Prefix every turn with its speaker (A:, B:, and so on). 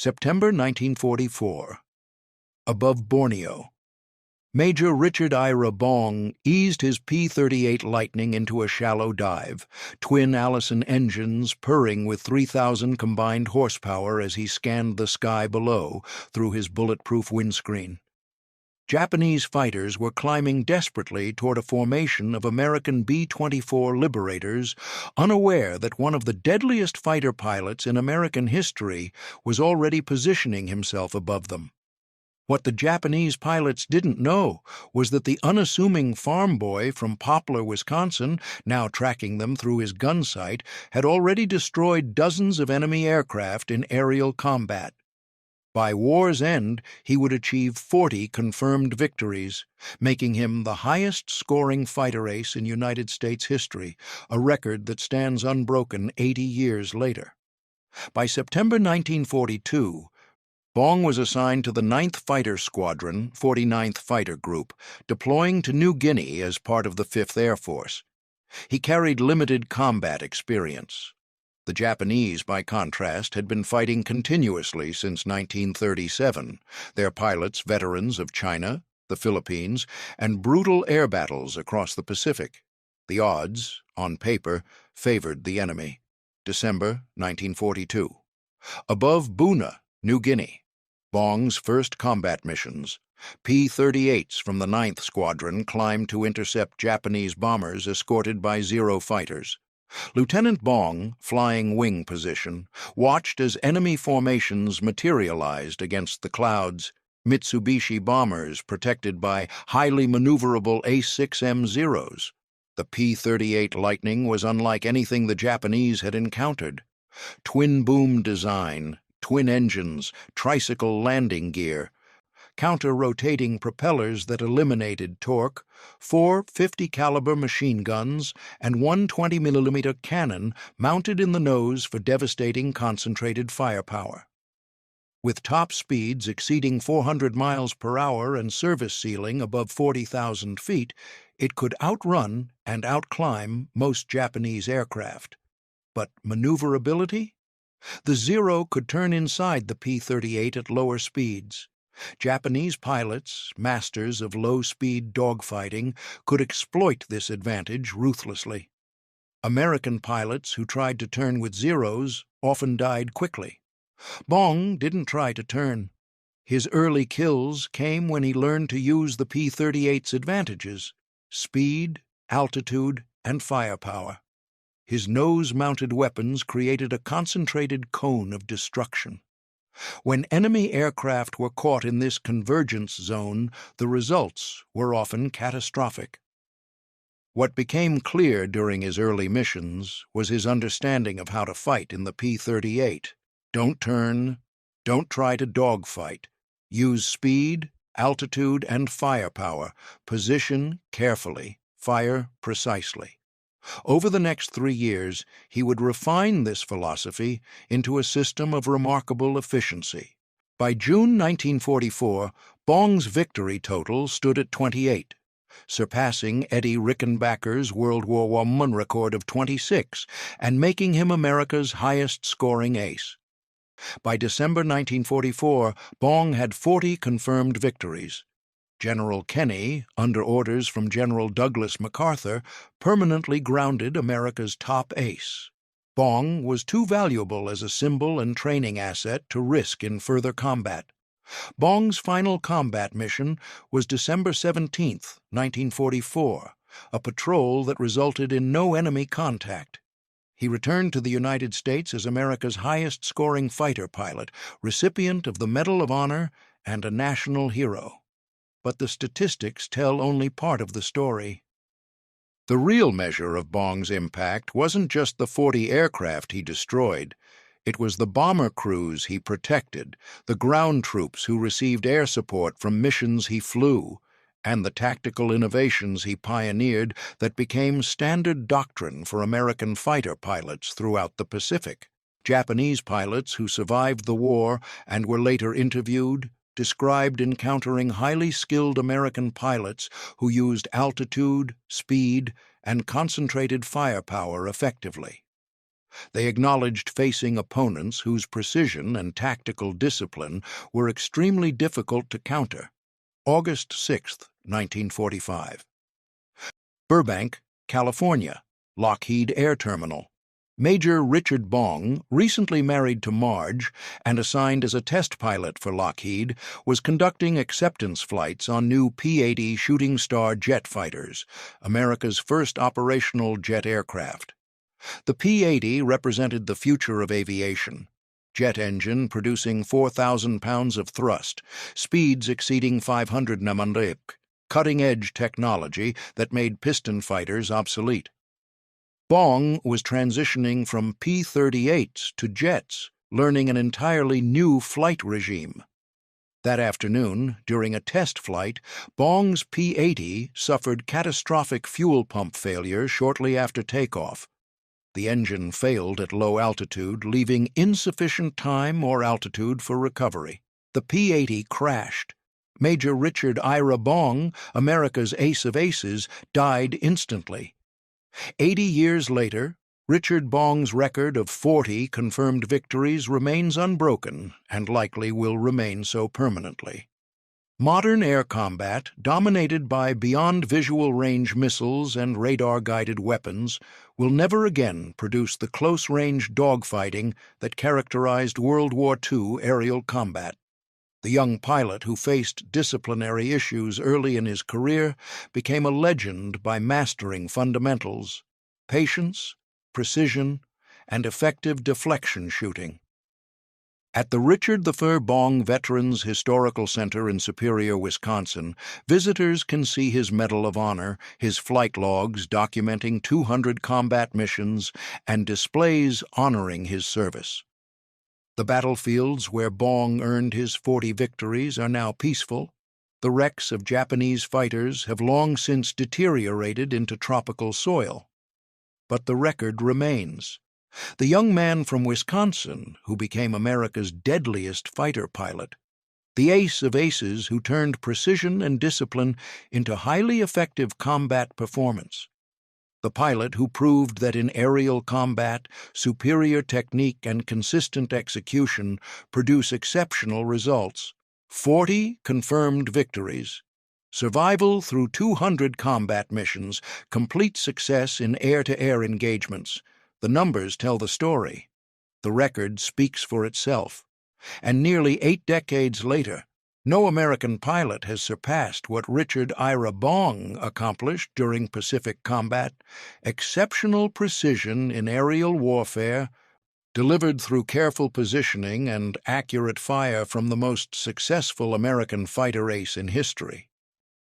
A: September 1944. Above Borneo. Major Richard Ira Bong eased his P-38 Lightning into a shallow dive, twin Allison engines purring with 3,000 combined horsepower as he scanned the sky below through his bulletproof windscreen. Japanese fighters were climbing desperately toward a formation of American B-24 Liberators, unaware that one of the deadliest fighter pilots in American history was already positioning himself above them. What the Japanese pilots didn't know was that the unassuming farm boy from Poplar, Wisconsin, now tracking them through his gun sight, had already destroyed dozens of enemy aircraft in aerial combat. By war's end, he would achieve 40 confirmed victories, making him the highest-scoring fighter ace in United States history, a record that stands unbroken 80 years later. By September 1942, Bong was assigned to the 9th Fighter Squadron, 49th Fighter Group, deploying to New Guinea as part of the 5th Air Force. He carried limited combat experience. The Japanese, by contrast, had been fighting continuously since 1937, their pilots veterans of China, the Philippines, and brutal air battles across the Pacific. The odds, on paper, favored the enemy. December 1942. Above Buna, New Guinea. Bong's first combat missions. P-38s from the 9th Squadron climbed to intercept Japanese bombers escorted by Zero fighters. Lieutenant Bong, flying wing position, watched as enemy formations materialized against the clouds, Mitsubishi bombers protected by highly maneuverable Ace Zeros. The P-38 Lightning was unlike anything the Japanese had encountered. Twin-boom design, twin engines, tricycle landing gear, counter-rotating propellers that eliminated torque, 4 50-caliber machine guns, and one 20mm cannon mounted in the nose for devastating concentrated firepower. With top speeds exceeding 400 miles per hour and service ceiling above 40,000 feet, it could outrun and outclimb most Japanese aircraft. But maneuverability? The Zero could turn inside the P-38 at lower speeds. Japanese pilots, masters of low-speed dogfighting, could exploit this advantage ruthlessly. American pilots who tried to turn with Zeros often died quickly. Bong didn't try to turn. His early kills came when he learned to use the P-38's advantages: speed, altitude, and firepower. His nose-mounted weapons created a concentrated cone of destruction. When enemy aircraft were caught in this convergence zone, the results were often catastrophic. What became clear during his early missions was his understanding of how to fight in the P-38. Don't turn, don't try to dogfight. Use speed, altitude, and firepower. Position carefully, fire precisely. Over the next 3 years, he would refine this philosophy into a system of remarkable efficiency. By June 1944, Bong's victory total stood at 28, surpassing Eddie Rickenbacker's World War I record of 26 and making him America's highest-scoring ace. By December 1944, Bong had 40 confirmed victories. General Kenney, under orders from General Douglas MacArthur, permanently grounded America's top ace. Bong was too valuable as a symbol and training asset to risk in further combat. Bong's final combat mission was December 17, 1944, a patrol that resulted in no enemy contact. He returned to the United States as America's highest-scoring fighter pilot, recipient of the Medal of Honor, and a national hero. But the statistics tell only part of the story. The real measure of Bong's impact wasn't just the 40 aircraft he destroyed. It was the bomber crews he protected, the ground troops who received air support from missions he flew, and the tactical innovations he pioneered that became standard doctrine for American fighter pilots throughout the Pacific. Japanese pilots who survived the war and were later interviewed described encountering highly skilled American pilots who used altitude, speed, and concentrated firepower effectively. They acknowledged facing opponents whose precision and tactical discipline were extremely difficult to counter. August 6, 1945. Burbank, California, Lockheed Air Terminal. Major Richard Bong, recently married to Marge and assigned as a test pilot for Lockheed, was conducting acceptance flights on new P-80 Shooting Star jet fighters, America's first operational jet aircraft. The P-80 represented the future of aviation. Jet engine producing 4,000 pounds of thrust, speeds exceeding 500 km/h, cutting-edge technology that made piston fighters obsolete. Bong was transitioning from P-38s to jets, learning an entirely new flight regime. That afternoon, during a test flight, Bong's P-80 suffered catastrophic fuel pump failure shortly after takeoff. The engine failed at low altitude, leaving insufficient time or altitude for recovery. The P-80 crashed. Major Richard Ira Bong, America's Ace of Aces, died instantly. 80 years later, Richard Bong's record of 40 confirmed victories remains unbroken and likely will remain so permanently. Modern air combat, dominated by beyond-visual-range missiles and radar-guided weapons, will never again produce the close-range dogfighting that characterized World War II aerial combat. The young pilot who faced disciplinary issues early in his career became a legend by mastering fundamentals: patience, precision, and effective deflection shooting. At the Richard I. Bong Veterans Historical Center in Superior, Wisconsin, visitors can see his Medal of Honor, his flight logs documenting 200 combat missions, and displays honoring his service. The battlefields where Bong earned his 40 victories are now peaceful. The wrecks of Japanese fighters have long since deteriorated into tropical soil. But the record remains. The young man from Wisconsin who became America's deadliest fighter pilot. The ace of aces who turned precision and discipline into highly effective combat performance. The pilot who proved that in aerial combat, superior technique and consistent execution produce exceptional results. 40 confirmed victories. Survival through 200 combat missions, complete success in air-to-air engagements. The numbers tell the story. The record speaks for itself. And nearly 8 decades later, no American pilot has surpassed what Richard Ira Bong accomplished during Pacific combat: exceptional precision in aerial warfare, delivered through careful positioning and accurate fire from the most successful American fighter ace in history.